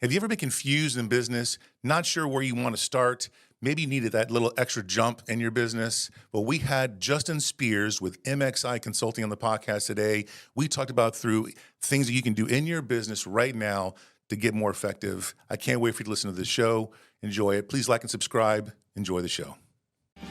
Have you ever been confused in business, not sure where you want to start? Maybe you needed that little extra jump in your business. Well, we had Justin Spears with MXI Consulting on the podcast today. We talked about through things that you can do in your business right now to get more effective. I can't wait for you to listen to the show. Enjoy it. Please like and subscribe. Enjoy the show.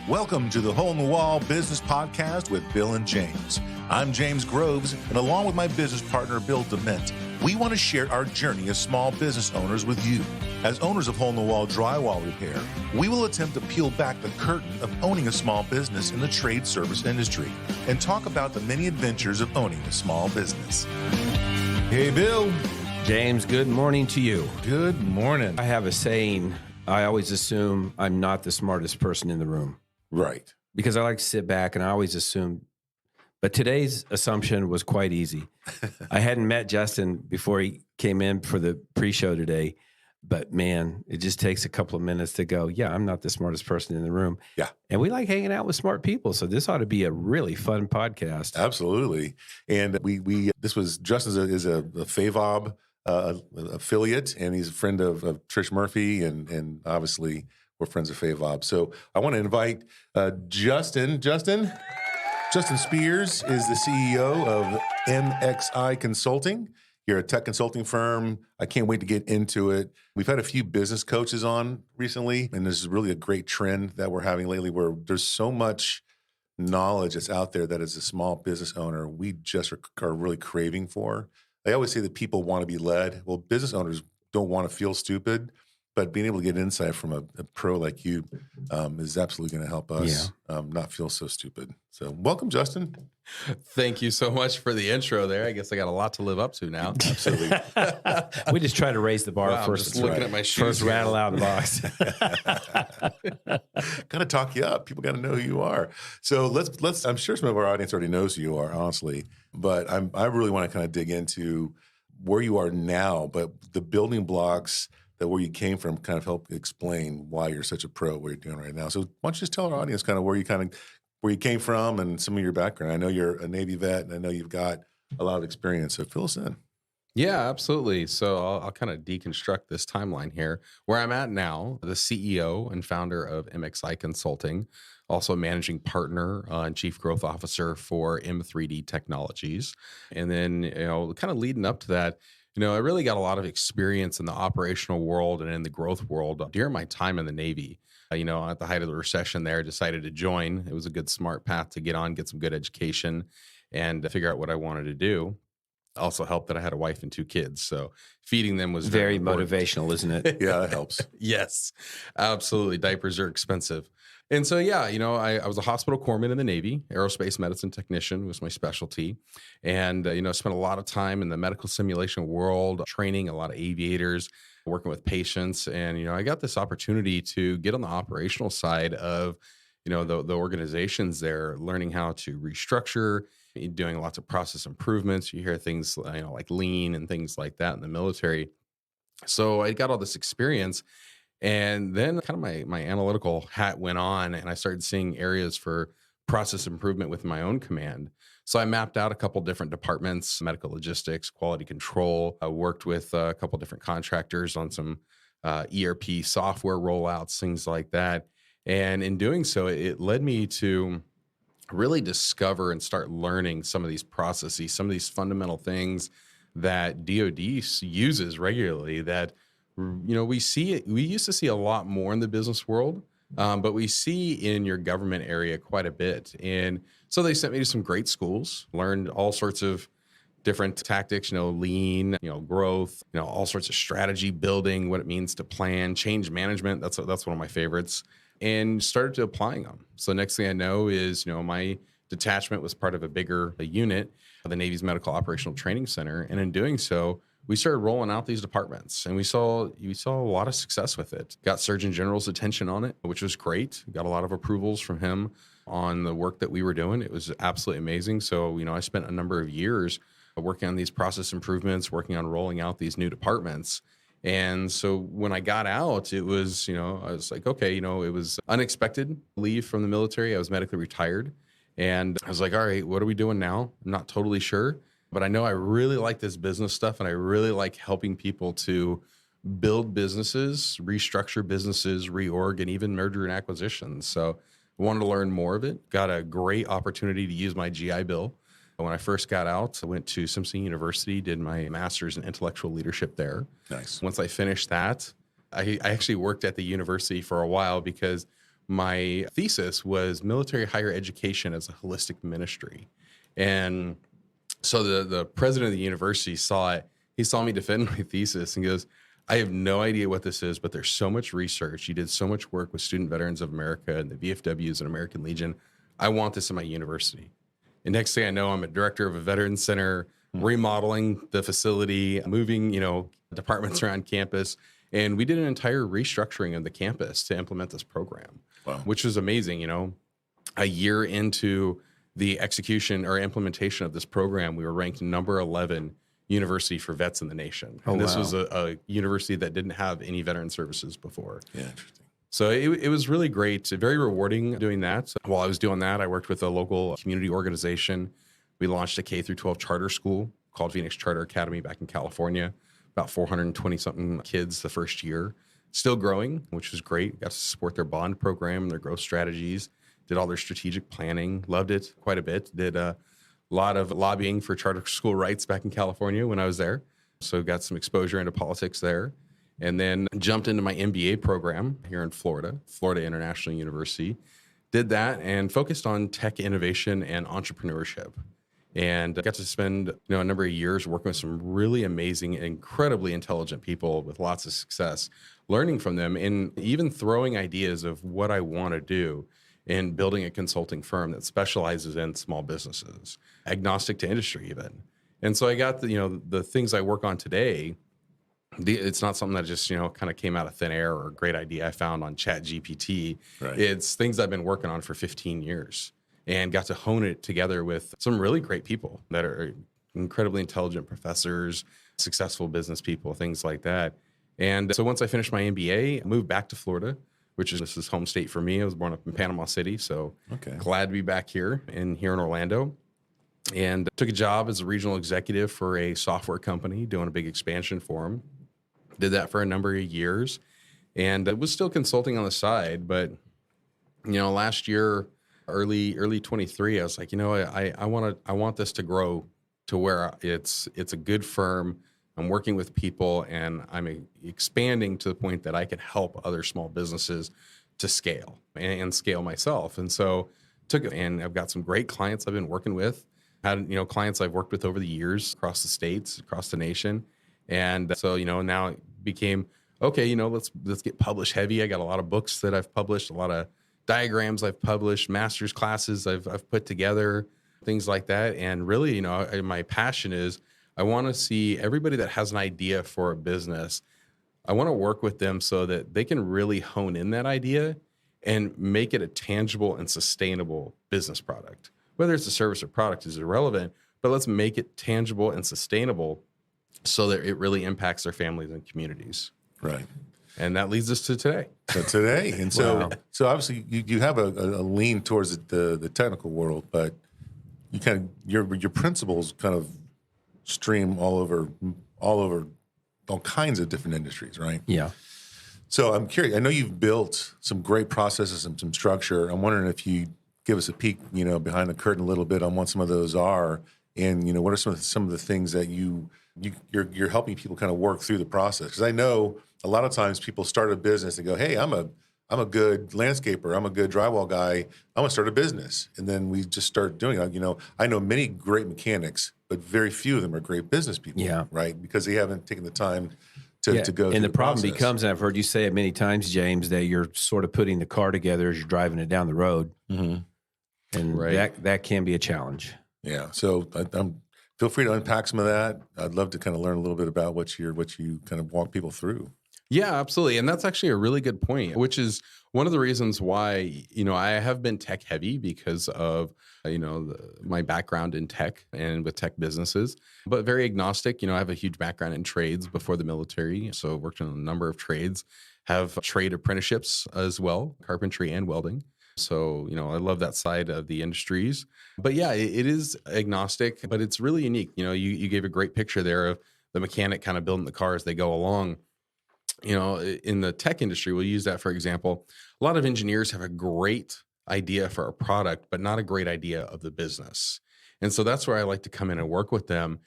Welcome to the Hole in the Wall Business Podcast with Bill and James. I'm James Groves, and along with my business partner, Bill Dement, we want to share our journey as small business owners with you. As owners of Hole in the Wall Drywall Repair, we will attempt to peel back the curtain of owning a small business in the trade service industry and talk about the many adventures of owning a small business. Hey, Bill. James, good morning to you. Good morning. I have a saying, I always assume I'm not the smartest person in the room. Right. Because I like to sit back and I always assume, but today's assumption was quite easy. I hadn't met Justin before he came in for the pre-show today, but man, it just takes a couple of minutes to go, yeah, I'm not the smartest person in the room. Yeah. And we like hanging out with smart people. So this ought to be a really fun podcast. Absolutely. And this was Justin is a FAVOB affiliate, and he's a friend of Trish Murphy, and obviously we're friends of FAVOB. So I want to invite Justin. Justin Spears is the CEO of MXI Consulting. You're a tech consulting firm. I can't wait to get into it. We've had a few business coaches on recently, and this is really a great trend that we're having lately where there's so much knowledge that's out there that as a small business owner, we just are really craving for. I always say that people want to be led. Well, business owners don't want to feel stupid, but being able to get insight from a pro like you is absolutely going to help us not feel so stupid. So welcome, Justin. Thank you so much for the intro there. I guess I got a lot to live up to now. Absolutely. We just try to raise the bar first. Just looking at my shoes. First rattle out of the box. Got to talk you up. People got to know who you are. So let's. I'm sure some of our audience already knows who you are, honestly. But I really want to kind of dig into where you are now, but the building blocks that where you came from kind of help explain why you're such a pro, what you're doing right now. So why don't you just tell our audience kind of where you came from and some of your background. I know you're a Navy vet, and I know you've got a lot of experience. So fill us in. Yeah, absolutely. So I'll kind of deconstruct this timeline here. Where I'm at now, the CEO and founder of MXI Consulting, also managing partner and chief growth officer for M3D Technologies. And then, kind of leading up to that, I really got a lot of experience in the operational world and in the growth world during my time in the Navy. At the height of the recession there, decided to join. It was a good, smart path to get on, get some good education, and figure out what I wanted to do. Also helped that I had a wife and 2 kids. So feeding them was very motivational, isn't it? Yeah, that helps. Yes, absolutely. Diapers are expensive. And so, I was a hospital corpsman in the Navy. Aerospace medicine technician was my specialty. And, spent a lot of time in the medical simulation world, training a lot of aviators, working with patients. And, I got this opportunity to get on the operational side of, the organizations there, learning how to restructure, doing lots of process improvements. You hear things, like lean and things like that in the military. So I got all this experience. And then kind of my analytical hat went on, and I started seeing areas for process improvement with my own command. So I mapped out a couple different departments: medical logistics, quality control. I worked with a couple different contractors on some ERP software rollouts, things like that. And in doing so, it led me to really discover and start learning some of these processes, some of these fundamental things that DoD uses regularly that we used to see a lot more in the business world, but we see in your government area quite a bit. And so they sent me to some great schools, learned all sorts of different tactics, lean, growth, all sorts of strategy building, what it means to plan, change management. That's one of my favorites, and started to applying them. So next thing I know is, my detachment was part of a bigger unit of the Navy's Medical Operational Training Center. And in doing so, we started rolling out these departments, and we saw a lot of success with it. Got Surgeon General's attention on it, which was great. Got a lot of approvals from him on the work that we were doing. It was absolutely amazing. So, I spent a number of years working on these process improvements, working on rolling out these new departments. And so when I got out, it was, I was like, okay, it was unexpected leave from the military. I was medically retired. And I was like, all right, what are we doing now? I'm not totally sure. But I know I really like this business stuff, and I really like helping people to build businesses, restructure businesses, reorg, and even merger and acquisitions. So I wanted to learn more of it. Got a great opportunity to use my GI Bill. When I first got out, I went to Simpson University, did my master's in intellectual leadership there. Nice. Once I finished that, I actually worked at the university for a while because my thesis was military higher education as a holistic ministry. And so the president of the university saw it. He saw me defend my thesis and goes, I have no idea what this is, but there's so much research. You did so much work with Student Veterans of America and the VFWs and American Legion. I want this in my university. And next thing I know, I'm a director of a veterans center, remodeling the facility, moving, departments around campus. And we did an entire restructuring of the campus to implement this program, which was amazing. A year into the execution or implementation of this program, we were ranked number 11 university for vets in the nation. And this was a university that didn't have any veteran services before. Yeah, interesting. So it was really great, very rewarding doing that. While I was doing that, I worked with a local community organization. We launched a K through 12 charter school called Phoenix Charter Academy back in California. About 420 something kids the first year. Still growing, which was great. Got to support their bond program, their growth strategies, did all their strategic planning, loved it quite a bit. Did a lot of lobbying for charter school rights back in California when I was there. So got some exposure into politics there. And then jumped into my MBA program here in Florida International University. Did that and focused on tech innovation and entrepreneurship. And got to spend a number of years working with some really amazing, incredibly intelligent people with lots of success, learning from them and even throwing ideas of what I want to do in building a consulting firm that specializes in small businesses, agnostic to industry even. And so I got the things I work on today. It's not something that just, kind of came out of thin air or a great idea I found on ChatGPT. Right. It's things I've been working on for 15 years and got to hone it together with some really great people that are incredibly intelligent professors, successful business people, things like that. And so once I finished my MBA, I moved back to Florida, this is home state for me. I was born up in Panama City, so glad to be back here in Orlando. And took a job as a regional executive for a software company doing a big expansion for them. Did that for a number of years and was still consulting on the side. But, last year, early 23, I was like, I want this to grow to where it's a good firm. I'm working with people and I'm expanding to the point that I can help other small businesses to scale and scale myself. And so took it, and I've got some great clients I've been working with. Had, clients I've worked with over the years across the states, across the nation. And so, now it became, okay, let's get publish heavy. I got a lot of books that I've published, a lot of diagrams I've published, master's classes I've put together, things like that. And really, my passion is I want to see everybody that has an idea for a business. I want to work with them so that they can really hone in that idea and make it a tangible and sustainable business product. Whether it's a service or product is irrelevant, but let's make it tangible and sustainable so that it really impacts their families and communities. Right. And that leads us to today. And so obviously you have a lean towards the technical world, but you kind of your principles kind of stream all over all kinds of different industries, right? Yeah. So I'm curious. I know you've built some great processes and some structure. I'm wondering if you give us a peek, behind the curtain a little bit on what some of those are, and what are some of the things that you're helping people kind of work through the process? Because I know a lot of times people start a business and go, "Hey, I'm a good landscaper. I'm a good drywall guy. I'm gonna start a business," and then we just start doing it. I know many great mechanics, but very few of them are great business people. Yeah. Right, because they haven't taken the time to go. And through the problem process. becomes, and I've heard you say it many times, James, that you're sort of putting the car together as you're driving it down the road. Mm-hmm. And that can be a challenge. Yeah. So I'm feel free to unpack some of that. I'd love to kind of learn a little bit about what you kind of walk people through. Yeah, absolutely. And that's actually a really good point, which is one of the reasons why, I have been tech heavy because of, my background in tech and with tech businesses, but very agnostic. I have a huge background in trades before the military. So worked in a number of trades, have trade apprenticeships as well, carpentry and welding. So, I love that side of the industries. But yeah, it is agnostic, but it's really unique. You gave a great picture there of the mechanic kind of building the car as they go along. in the tech industry, we'll use that for example. A lot of engineers have a great idea for a product, but not a great idea of the business. And so that's where I like to come in and work with them.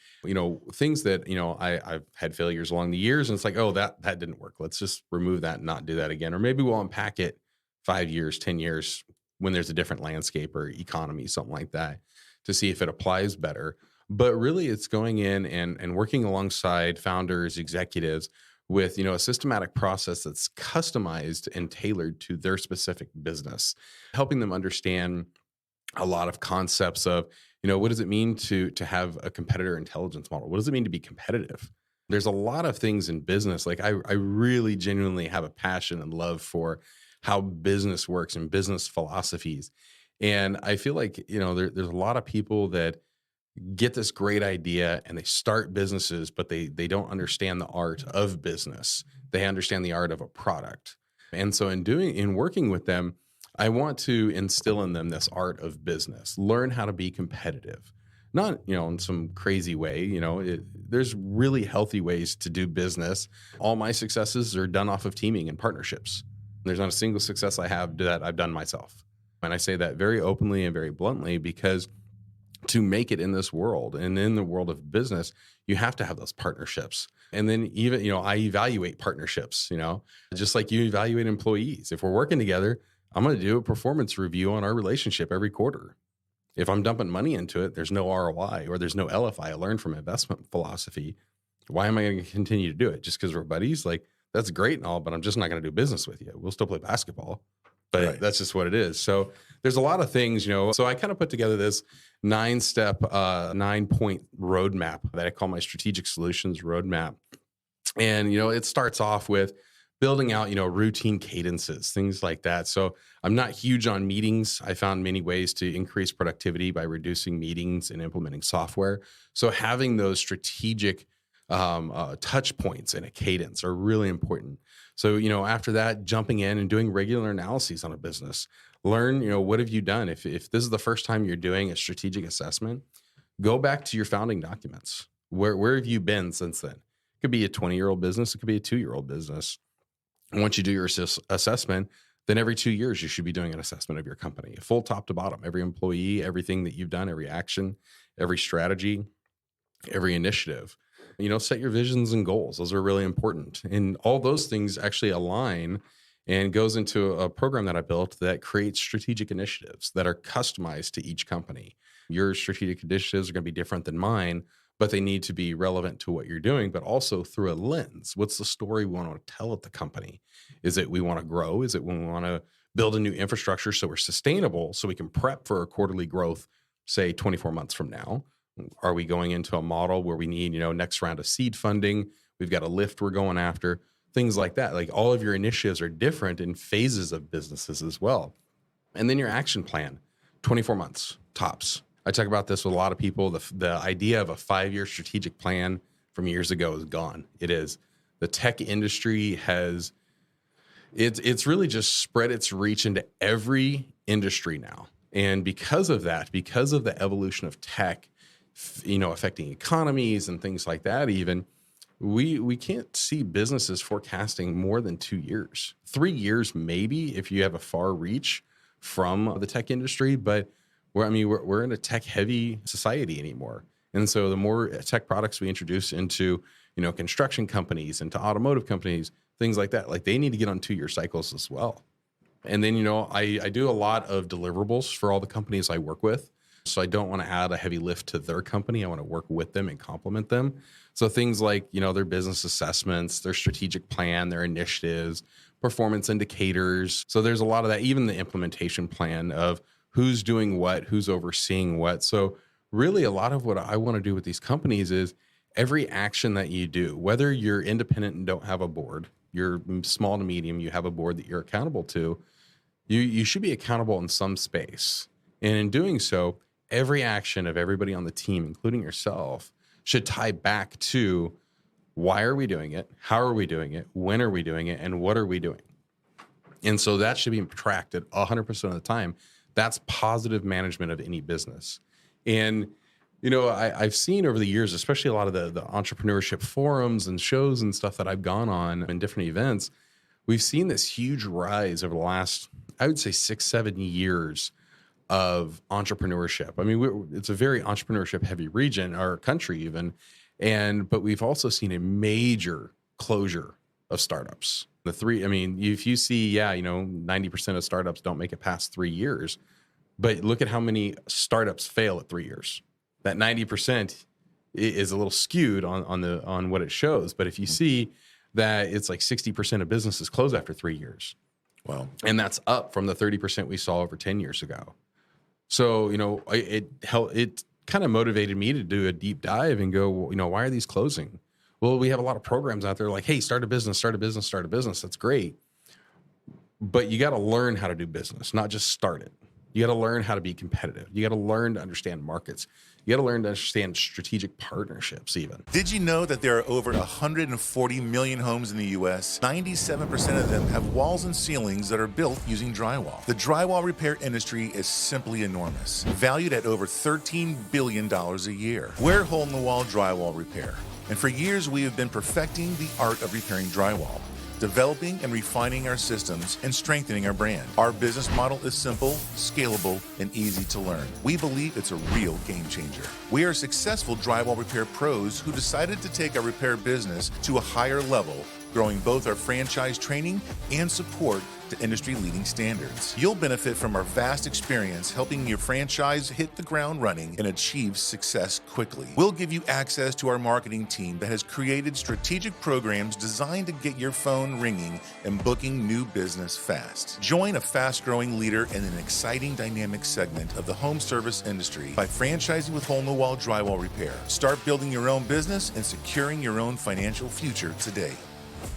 Things that, I've had failures along the years, and it's like, oh, that didn't work. Let's just remove that and not do that again. Or maybe we'll unpack it 5 years, 10 years when there's a different landscape or economy, something like that, to see if it applies better. But really it's going in and working alongside founders, executives with, a systematic process that's customized and tailored to their specific business, helping them understand a lot of concepts of, what does it mean to have a competitor intelligence model? What does it mean to be competitive? There's a lot of things in business. Like I really genuinely have a passion and love for how business works and business philosophies. And I feel like, there's a lot of people that get this great idea and they start businesses, but they don't understand the art of business. They understand the art of a product. And so in working with them, I want to instill in them this art of business, learn how to be competitive, not, in some crazy way. There's really healthy ways to do business. All my successes are done off of teaming and partnerships. There's not a single success I have that I've done myself. And I say that very openly and very bluntly, because to make it in this world and in the world of business, you have to have those partnerships. And then even, I evaluate partnerships, just like you evaluate employees. If we're working together, I'm going to do a performance review on our relationship every quarter. If I'm dumping money into it, there's no ROI or there's no LFI I learned from investment philosophy. Why am I going to continue to do it? Just because we're buddies? Like, that's great and all, but I'm just not going to do business with you. We'll still play basketball, but right. That's just what it is. So there's a lot of things, so I kind of put together this 9-step, 9-point roadmap that I call my strategic solutions roadmap. And, it starts off with building out, routine cadences, things like that. So I'm not huge on meetings. I found many ways to increase productivity by reducing meetings and implementing software. So having those strategic touch points and a cadence are really important. So, after that, jumping in and doing regular analyses on a business, learn, what have you done? If this is the first time you're doing a strategic assessment, go back to your founding documents. Where have you been since then? It could be a 20-year-old business. It could be a 2-year-old business. And once you do your assessment, then every 2 years, you should be doing an assessment of your company, full top to bottom, every employee, everything that you've done, every action, every strategy, every initiative. Set your visions and goals. Those are really important. And all those things actually align and goes into a program that I built that creates strategic initiatives that are customized to each company. Your strategic initiatives are going to be different than mine, but they need to be relevant to what you're doing, but also through a lens. What's the story we want to tell at the company? Is it we want to grow? Is it when we want to build a new infrastructure so we're sustainable, so we can prep for a quarterly growth, say 24 months from now? Are we going into a model where we need, next round of seed funding? We've got a lift we're going after, things like that. Like all of your initiatives are different in phases of businesses as well. And then your action plan, 24 months tops. I talk about this with a lot of people. The idea of a 5-year strategic plan from years ago is gone. It is. The tech industry has, it's really just spread its reach into every industry now. And because of that, because of the evolution of tech, affecting economies and things like that, even we can't see businesses forecasting more than 2 years, 3 years, maybe if you have a far reach from the tech industry, but we're in a tech heavy society anymore. And so the more tech products we introduce into, construction companies, into automotive companies, things like that, like they need to get on 2-year cycles as well. And then, I do a lot of deliverables for all the companies I work with. So I don't want to add a heavy lift to their company. I want to work with them and complement them. So things like, their business assessments, their strategic plan, their initiatives, performance indicators. So there's a lot of that, even the implementation plan of who's doing what, who's overseeing what. So really a lot of what I want to do with these companies is every action that you do, whether you're independent and don't have a board, you're small to medium, you have a board that you're accountable to, you should be accountable in some space. And in doing so, every action of everybody on the team, including yourself, should tie back to why are we doing it? How are we doing it? When are we doing it? And what are we doing? And so that should be tracked at 100% of the time. That's positive management of any business. And I've seen over the years, especially a lot of the entrepreneurship forums and shows and stuff that I've gone on in different events, we've seen this huge rise over the last, I would say 6-7 years of entrepreneurship. I mean, it's a very entrepreneurship heavy region, our country even. But we've also seen a major closure of startups. If you see, 90% of startups don't make it past 3 years, but look at how many startups fail at 3 years. That 90% is a little skewed on what it shows. But if you see that it's like 60% of businesses close after 3 years. Wow. And that's up from the 30% we saw over 10 years ago. So, it kind of motivated me to do a deep dive and go, why are these closing? Well, we have a lot of programs out there like, hey, start a business. That's great. But you got to learn how to do business, not just start it. You got to learn how to be competitive. You got to learn to understand markets. You got to learn to understand strategic partnerships even. Did you know that there are over 140 million homes in the U.S.? 97% of them have walls and ceilings that are built using drywall. The drywall repair industry is simply enormous, valued at over $13 billion a year. We're hole-in-the-wall drywall repair, and for years we have been perfecting the art of repairing drywall, developing and refining our systems, and strengthening our brand. Our business model is simple, scalable, and easy to learn. We believe it's a real game changer. We are successful drywall repair pros who decided to take our repair business to a higher level, growing both our franchise training and support to industry-leading standards. You'll benefit from our vast experience helping your franchise hit the ground running and achieve success quickly. We'll give you access to our marketing team that has created strategic programs designed to get your phone ringing and booking new business fast. Join a fast-growing leader in an exciting dynamic segment of the home service industry by franchising with hole-in-the-wall drywall repair. Start building your own business and securing your own financial future today.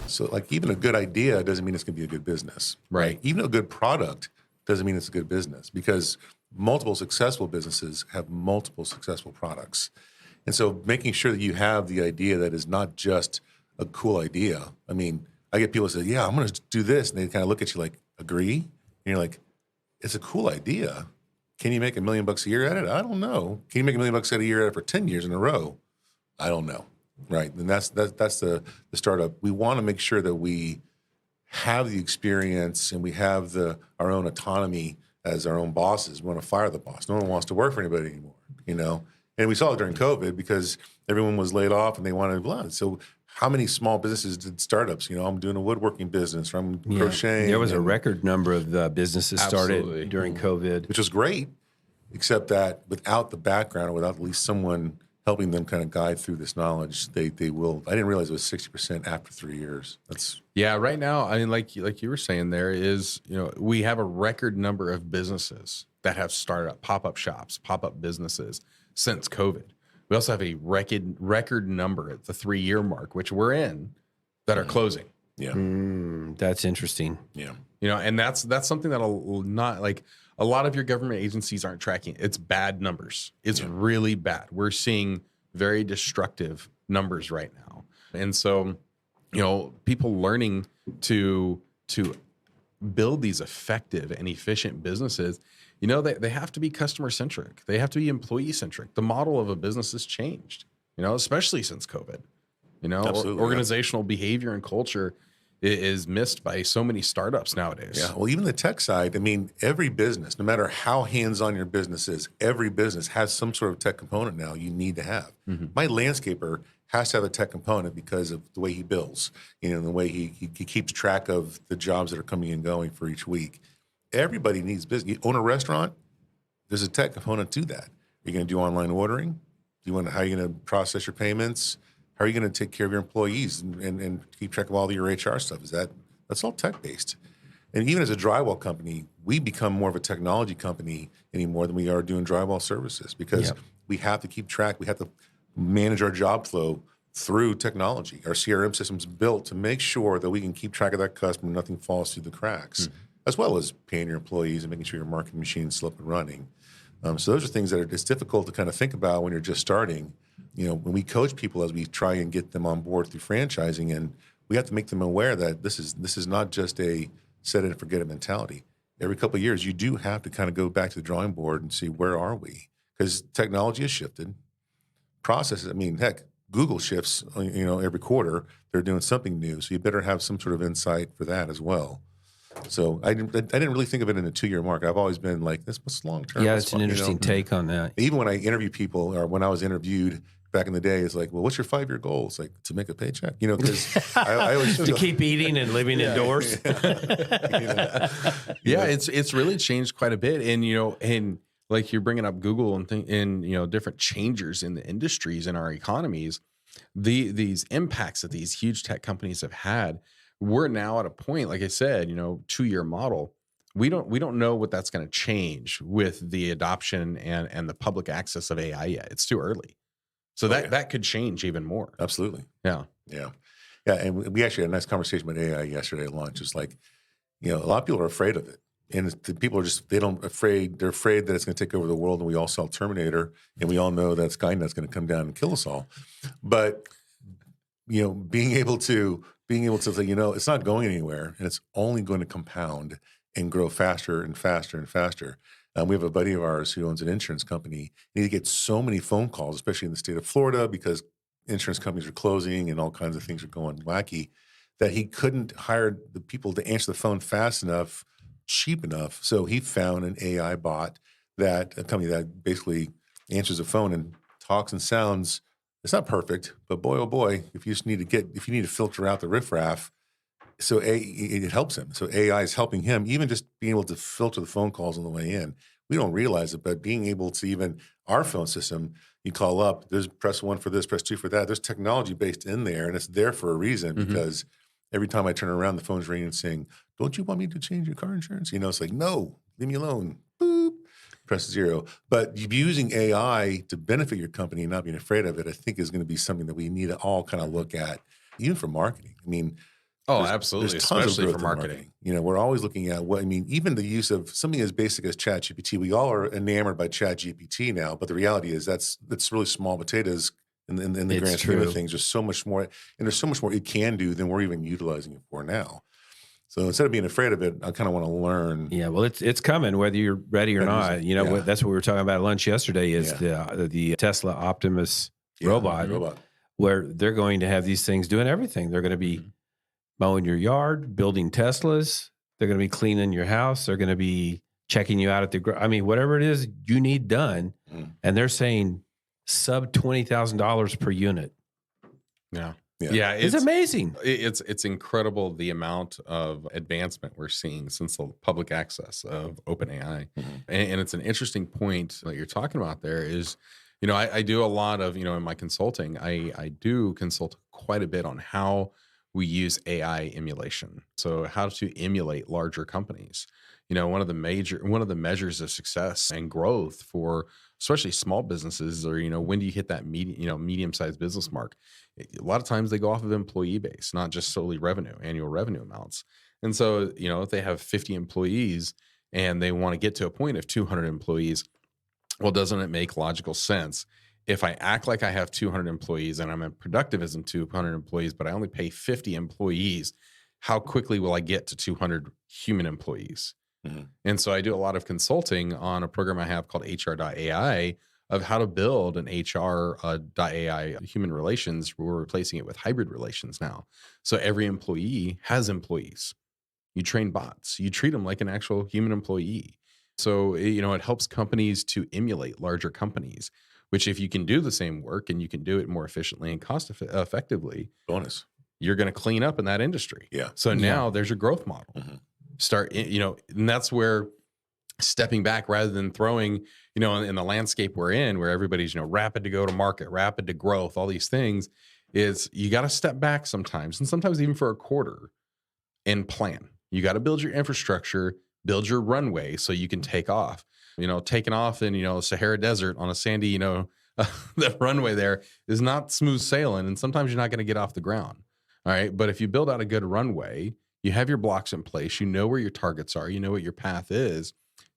So like even a good idea doesn't mean it's going to be a good business. Right. Even a good product doesn't mean it's a good business, because multiple successful businesses have multiple successful products. And so making sure that you have the idea that is not just a cool idea. I mean, I get people that say, yeah, I'm going to do this. And they kind of look at you like, agree? And you're like, it's a cool idea. Can you make $1 million a year at it? I don't know. Can you make $1 million a year at it for 10 years in a row? I don't know. Right. And that's the startup. We want to make sure that we have the experience and we have our own autonomy as our own bosses. We want to fire the boss. No one wants to work for anybody anymore, And we saw it during COVID because everyone was laid off and they wanted to. So how many small businesses did startups? I'm doing a woodworking business, or I'm crocheting. There was a record number of businesses started during COVID. Which was great, except that without the background or without at least someone helping them kind of guide through this knowledge, they will. I didn't realize it was 60% after 3 years. Right now, I mean, like you were saying, there is, we have a record number of businesses that have started up, pop-up shops, pop-up businesses since COVID. We also have a record number at the 3-year mark, which we're in, that are closing. Yeah. That's interesting. Yeah. And that's something that'll not like. A lot of your government agencies aren't tracking. It's bad numbers. It's really bad. We're seeing very destructive numbers right now. And so, people learning to build these effective and efficient businesses, they have to be customer centric. They have to be employee centric. The model of a business has changed, especially since COVID. Absolutely, organizational behavior and culture is missed by so many startups nowadays. Yeah. Well, even the tech side, I mean, every business, no matter how hands-on your business is, every business has some sort of tech component now you need to have. Mm-hmm. My landscaper has to have a tech component because of the way he bills, and the way he keeps track of the jobs that are coming and going for each week. Everybody needs business. You own a restaurant, there's a tech component to that. You're going to do online ordering. How are you going to process your payments? How are you going to take care of your employees and keep track of all your HR stuff? That's all tech-based. And even as a drywall company, we become more of a technology company anymore than we are doing drywall services, because we have to keep track. We have to manage our job flow through technology. Our CRM system's built to make sure that we can keep track of that customer, nothing falls through the cracks, as well as paying your employees and making sure your marketing machine's still up and running. So those are things that it's difficult to kind of think about when you're just starting. When we coach people as we try and get them on board through franchising, and we have to make them aware that this is not just a set it and forget it mentality. Every couple of years, you do have to kind of go back to the drawing board and see, where are we? Because technology has shifted. processes. I mean, heck, Google shifts, every quarter they're doing something new. So you better have some sort of insight for that as well. So I didn't really think of it in a 2-year mark. I've always been like, this was long term. Yeah, it's an interesting take on that. Even when I interview people, or when I was interviewed back in the day, it's like, well, what's your 5-year goal? It's like to make a paycheck, because I always To keep eating and living indoors. Yeah, it's really changed quite a bit, and like you're bringing up Google and different changers in the industries and our economies, these impacts that these huge tech companies have had. We're now at a point, like I said, 2-year model. We don't know what that's going to change with the adoption and the public access of AI yet. It's too early. So that could change even more. Absolutely. Yeah. Yeah. Yeah. And we actually had a nice conversation about AI yesterday at lunch. It's like, a lot of people are afraid of it. And the people are they're afraid that it's going to take over the world, and we all saw Terminator, and we all know that Skynet's going to come down and kill us all. But, being able to say, it's not going anywhere, and it's only going to compound and grow faster and faster and faster. We have a buddy of ours who owns an insurance company, and he gets so many phone calls, especially in the state of Florida, because insurance companies are closing and all kinds of things are going wacky, that he couldn't hire the people to answer the phone fast enough, cheap enough. So he found an AI bot, a company that basically answers the phone and talks and sounds. It's not perfect, but boy, oh boy, if you need to filter out the riffraff, so it helps him. So AI is helping him, even just being able to filter the phone calls on the way in. We don't realize it, but being able to, even our phone system, you call up, there's press 1 for this, press 2 for that. There's technology based in there, and it's there for a reason, because every time I turn around, the phone's ringing and saying, don't you want me to change your car insurance? It's like, no, leave me alone. Boop. Press 0. But using AI to benefit your company and not being afraid of it, I think is going to be something that we need to all kind of look at, even for marketing. I mean, absolutely, there's tons especially of for growth in marketing. We're always looking at even the use of something as basic as ChatGPT. We all are enamored by ChatGPT now, but the reality is that's really small potatoes in the grand scheme of things. There's so much more, and there's so much more it can do than we're even utilizing it for now. So instead of being afraid of it, I kind of want to learn. Yeah, well, it's coming whether you're ready or not. That's what we were talking about at lunch yesterday. Is the Tesla Optimus robot, where they're going to have these things doing everything. They're going to be mowing your yard, building Teslas. They're going to be cleaning your house. They're going to be checking you out at whatever it is you need done. And they're saying sub $20,000 per unit. Yeah, it's amazing. It's incredible the amount of advancement we're seeing since the public access of OpenAI. And it's an interesting point that you're talking about there is, I do a lot of, in my consulting, I do consult quite a bit on how we use AI emulation. So how to emulate larger companies. One of the measures of success and growth for especially small businesses, or when do you hit that medium-sized business mark? A lot of times they go off of employee base, not just solely annual revenue amounts. And so, if they have 50 employees and they want to get to a point of 200 employees, well, doesn't it make logical sense if I act like I have 200 employees and I'm productive as in 200 employees, but I only pay 50 employees, how quickly will I get to 200 human employees? And so I do a lot of consulting on a program I have called HR.ai of how to build an HR.ai human relations. We're replacing it with hybrid relations now. So every employee has employees. You train bots. You treat them like an actual human employee. So, it helps companies to emulate larger companies, which if you can do the same work and you can do it more efficiently and cost effectively, bonus, you're going to clean up in that industry. Yeah. So now there's your growth model. Start, and that's where stepping back rather than throwing, in the landscape we're in, where everybody's, rapid to go to market, rapid to growth, all these things, is you got to step back sometimes, and sometimes even for a quarter, and plan. You got to build your infrastructure, build your runway so you can take off. Taking off in, Sahara Desert on a sandy, the runway there is not smooth sailing, and sometimes you're not going to get off the ground. All right. But if you build out a good runway, you have your blocks in place, you know where your targets are, you know what your path is.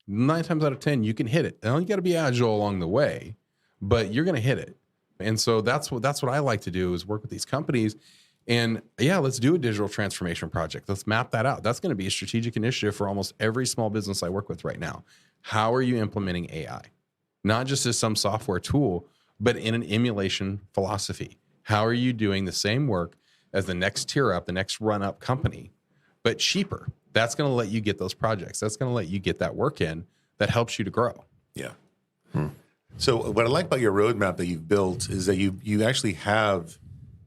9 times out of 10, you can hit it. Now you got to be agile along the way, but you're going to hit it. And so that's what I like to do is work with these companies. And let's do a digital transformation project. Let's map that out. That's going to be a strategic initiative for almost every small business I work with right now. How are you implementing AI? Not just as some software tool, but in an emulation philosophy. How are you doing the same work as the next tier up, the next run up company, but cheaper? That's going to let you get those projects. That's going to let you get that work in that helps you to grow. Yeah. So what I like about your roadmap that you've built is that you actually have,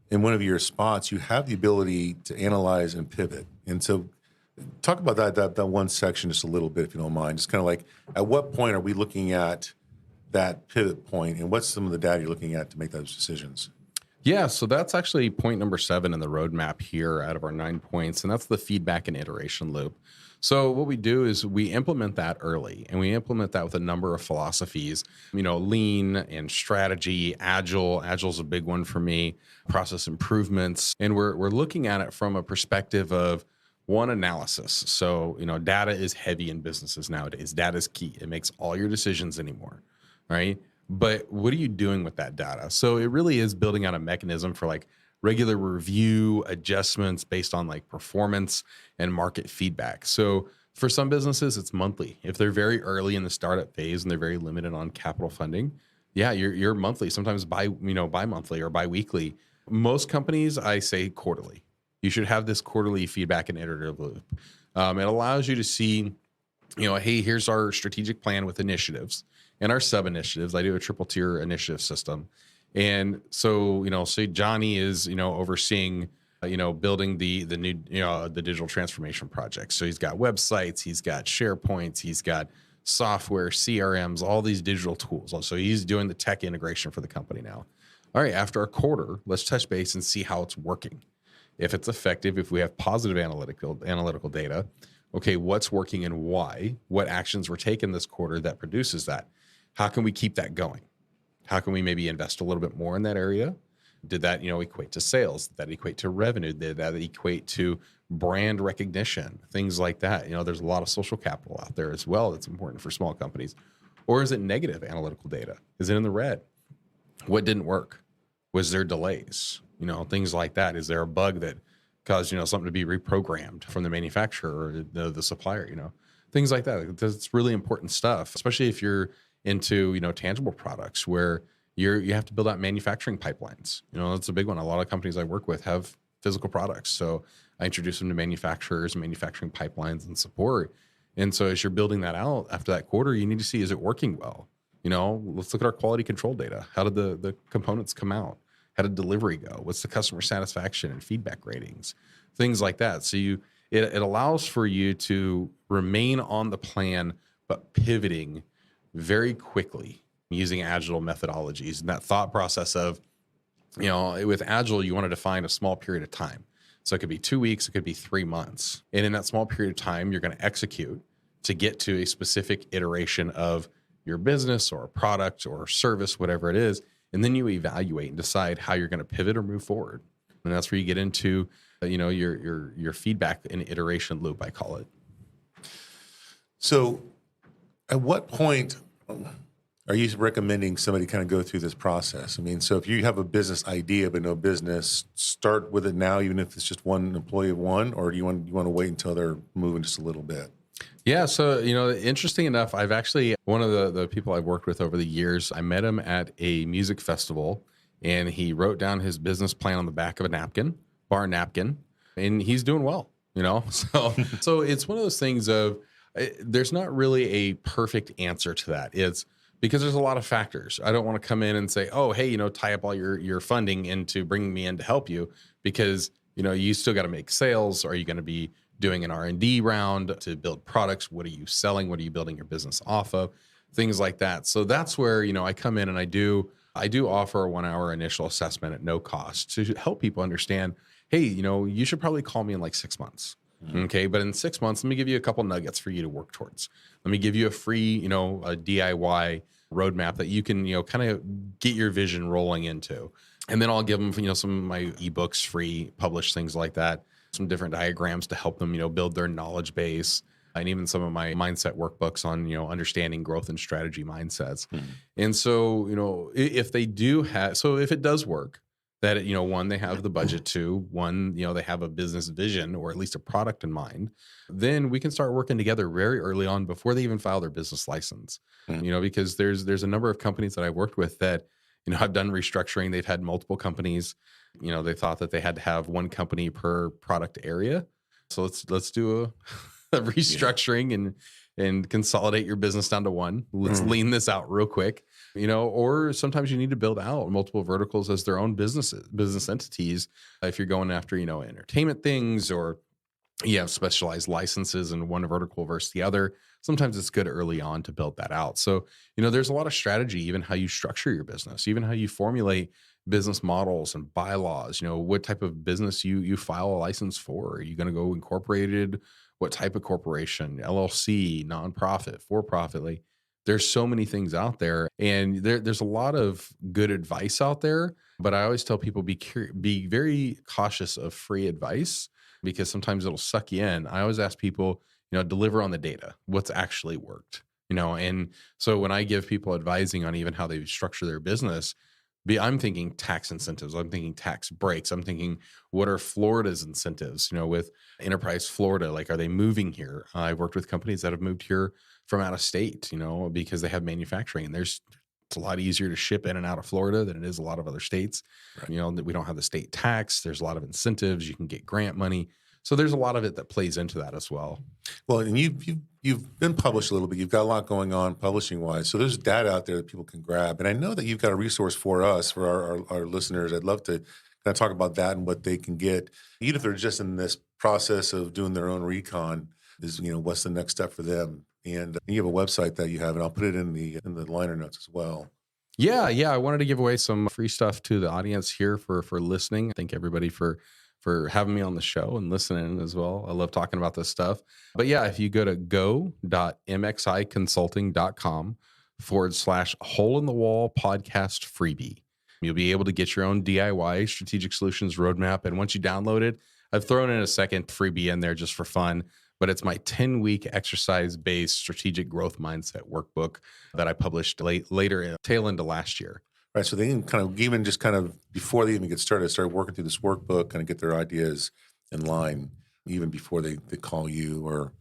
in one of your spots, you have the ability to analyze and pivot. And so talk about that one section just a little bit, if you don't mind. Just kind of like, at what point are we looking at that pivot point, and what's some of the data you're looking at to make those decisions? Yeah, so that's actually point number 7 in the roadmap here out of our 9 points, and that's the feedback and iteration loop. So what we do is we implement that early, and we implement that with a number of philosophies, lean and strategy, agile. Agile's a big one for me, process improvements. And we're looking at it from a perspective of one, analysis. So, data is heavy in businesses nowadays. Data is key. It makes all your decisions anymore, right? But what are you doing with that data? So it really is building out a mechanism for like regular review, adjustments based on like performance and market feedback. So for some businesses, it's monthly. If they're very early in the startup phase and they're very limited on capital funding, yeah, you're monthly, sometimes bi-monthly or bi-weekly. Most companies, I say quarterly. You should have this quarterly feedback and iterative loop. It allows you to see, hey, here's our strategic plan with initiatives and our sub-initiatives. I do a triple tier initiative system. And so, say Johnny is, overseeing, building the new, the digital transformation project. So he's got websites, he's got SharePoints, he's got software, CRMs, all these digital tools. So he's doing the tech integration for the company now. All right, after a quarter, let's touch base and see how it's working. If it's effective, if we have positive analytical data, okay, what's working and why? What actions were taken this quarter that produces that? How can we keep that going? How can we maybe invest a little bit more in that area? Did that, equate to sales? Did that equate to revenue? Did that equate to brand recognition? Things like that. There's a lot of social capital out there as well that's important for small companies. Or is it negative analytical data? Is it in the red? What didn't work? Was there delays? Things like that. Is there a bug that caused, something to be reprogrammed from the manufacturer or the supplier? Things like that. It's really important stuff, especially if you're into, tangible products where you have to build out manufacturing pipelines. That's a big one. A lot of companies I work with have physical products. So I introduce them to manufacturers, manufacturing pipelines and support. And so as you're building that out after that quarter, you need to see, is it working well? Let's look at our quality control data. How did the components come out? How did delivery go? What's the customer satisfaction and feedback ratings? Things like that. So it allows for you to remain on the plan, but pivoting very quickly using Agile methodologies. And that thought process of, with Agile, you want to define a small period of time. So it could be 2 weeks, it could be 3 months. And in that small period of time, you're going to execute to get to a specific iteration of your business or a product or service, whatever it is. And then you evaluate and decide how you're going to pivot or move forward. And that's where you get into, your feedback and iteration loop, I call it. So at what point are you recommending somebody kind of go through this process? I mean, so if you have a business idea but no business, start with it now, even if it's just one employee of one, or do you want to wait until they're moving just a little bit? Yeah. So, interesting enough, I've actually, one of the people I've worked with over the years, I met him at a music festival and he wrote down his business plan on the back of a bar napkin, and he's doing well, So it's one of those things of, there's not really a perfect answer to that. It's because there's a lot of factors. I don't want to come in and say, oh, hey, tie up all your funding into bringing me in to help you, because, you still got to make sales. Are you going to be doing an R&D round to build products? What are you selling? What are you building your business off of? Things like that. So that's where, I come in and I do offer a 1-hour initial assessment at no cost to help people understand, hey, you should probably call me in like 6 months. Mm-hmm. Okay. But in 6 months, let me give you a couple nuggets for you to work towards. Let me give you a free, a DIY roadmap that you can, kind of get your vision rolling into. And then I'll give them, some of my ebooks, free, published, things like that. Some different diagrams to help them, build their knowledge base, and even some of my mindset workbooks on, understanding growth and strategy mindsets. Mm-hmm. And so, if it does work, that, one, they have the budget to, one, they have a business vision or at least a product in mind, then we can start working together very early on before they even file their business license. Mm-hmm. Because there's a number of companies that I've worked with that, I've done restructuring. They've had multiple companies. They thought that they had to have one company per product area. So let's do a restructuring and consolidate your business down to one. Let's lean this out real quick. Or sometimes you need to build out multiple verticals as their own business entities. If you're going after, entertainment things, or you have specialized licenses in one vertical versus the other, sometimes it's good early on to build that out. So, there's a lot of strategy, even how you structure your business, even how you formulate business models and bylaws, what type of business you file a license for. Are you going to go incorporated? What type of corporation, LLC, nonprofit, for-profit? Like, there's so many things out there, and there's a lot of good advice out there. But I always tell people, be very cautious of free advice, because sometimes it'll suck you in. I always ask people, deliver on the data, what's actually worked, and so when I give people advising on even how they structure their business, I'm thinking tax incentives. I'm thinking tax breaks. I'm thinking, what are Florida's incentives? With Enterprise Florida, like, are they moving here? I've worked with companies that have moved here from out of state, because they have manufacturing, and it's a lot easier to ship in and out of Florida than it is a lot of other states. Right. We don't have the state tax. There's a lot of incentives. You can get grant money. So there's a lot of it that plays into that as well. Well, and you've been published a little bit. You've got a lot going on publishing wise. So there's data out there that people can grab. And I know that you've got a resource for us, for our listeners. I'd love to kind of talk about that and what they can get, even if they're just in this process of doing their own recon. Is what's the next step for them? And you have a website that you have, and I'll put it in the liner notes as well. Yeah. I wanted to give away some free stuff to the audience here for listening. Thank everybody for having me on the show and listening as well. I love talking about this stuff. But yeah, if you go to go.mxiconsulting.com/hole-in-the-wall podcast freebie, you'll be able to get your own DIY strategic solutions roadmap. And once you download it, I've thrown in a second freebie in there just for fun, but it's my 10-week exercise-based strategic growth mindset workbook that I published later, tail end of last year. Right, so they can kind of, even just kind of before they even get started, start working through this workbook, kind of get their ideas in line, even before they call you or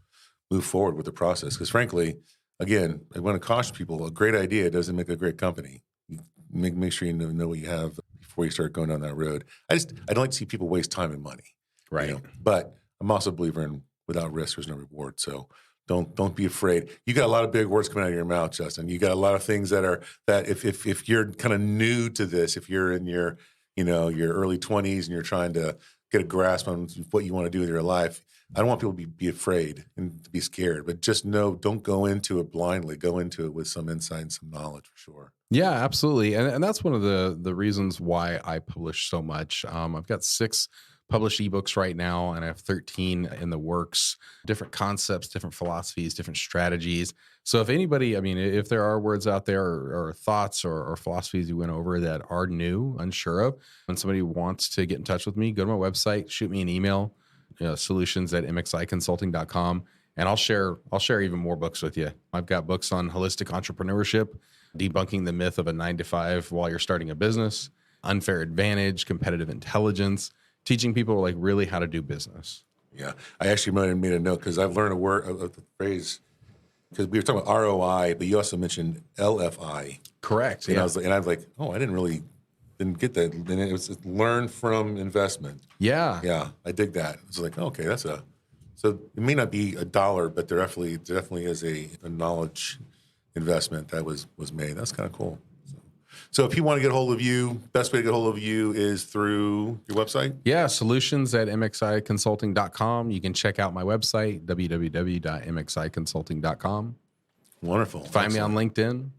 move forward with the process. Because frankly, again, I want to caution people, a great idea doesn't make a great company. You make sure you know what you have before you start going down that road. I don't like to see people waste time and money. Right. But I'm also a believer in without risk, there's no reward. So don't be afraid. You got a lot of big words coming out of your mouth, Justin. You got a lot of things that if you're kind of new to this, if you're in your your early 20s and you're trying to get a grasp on what you want to do with your life, I don't want people to be afraid and to be scared, but just know, don't go into it blindly. Go into it with some insight and some knowledge for sure. Yeah, absolutely. And that's one of the reasons why I publish so much. I've got 6 published ebooks right now, and I have 13 in the works, different concepts, different philosophies, different strategies. So if anybody, if there are words out there or thoughts or philosophies you went over that are new, unsure of, when somebody wants to get in touch with me, go to my website, shoot me an email, solutions@mxiconsulting.com, and I'll share even more books with you. I've got books on holistic entrepreneurship, debunking the myth of a 9-to-5 while you're starting a business, unfair advantage, competitive intelligence, teaching people like really how to do business. Yeah, I actually made a note because I've learned a word of the phrase, because we were talking about ROI, but you also mentioned LFI. Correct. And Yeah. I was like, oh, I didn't get that. And it was learn from investment. Yeah. Yeah, I dig that. It's like, okay, so it may not be $1, but there definitely is a knowledge investment that was made. That's kind of cool. So if you want to get a hold of you, best way to get a hold of you is through your website? Yeah, solutions@mxiconsulting.com. You can check out my website, www.mxiconsulting.com. Wonderful. Find me on LinkedIn.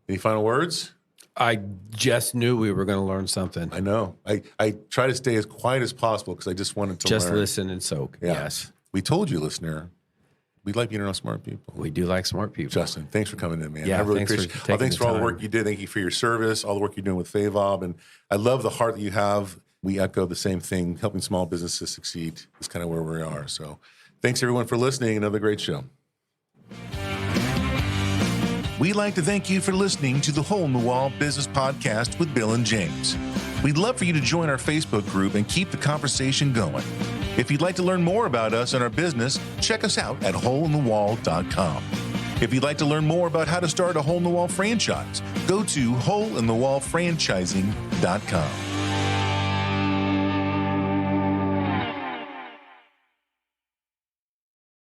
Any final words? I just knew we were going to learn something. I know. I try to stay as quiet as possible because I just wanted to Just learn. listen and soak. Yeah. Yes. We told you, listener, we like being around smart people. We do like smart people. Justin, thanks for coming in, man. Yeah, I really thanks for appreciate it. taking Thanks the for all the time. work you did. Thank you for your service, all the work you're doing with FAVOB. And I love the heart that you have. We echo the same thing. Helping small businesses succeed is kind of where we are. So thanks, everyone, for listening. Another great show. We'd like to thank you for listening to the Hole in the Wall Business Podcast with Bill and James. We'd love for you to join our Facebook group and keep the conversation going. If you'd like to learn more about us and our business, check us out at holeinthewall.com. If you'd like to learn more about how to start a hole-in-the-wall franchise, go to holeinthewallfranchising.com.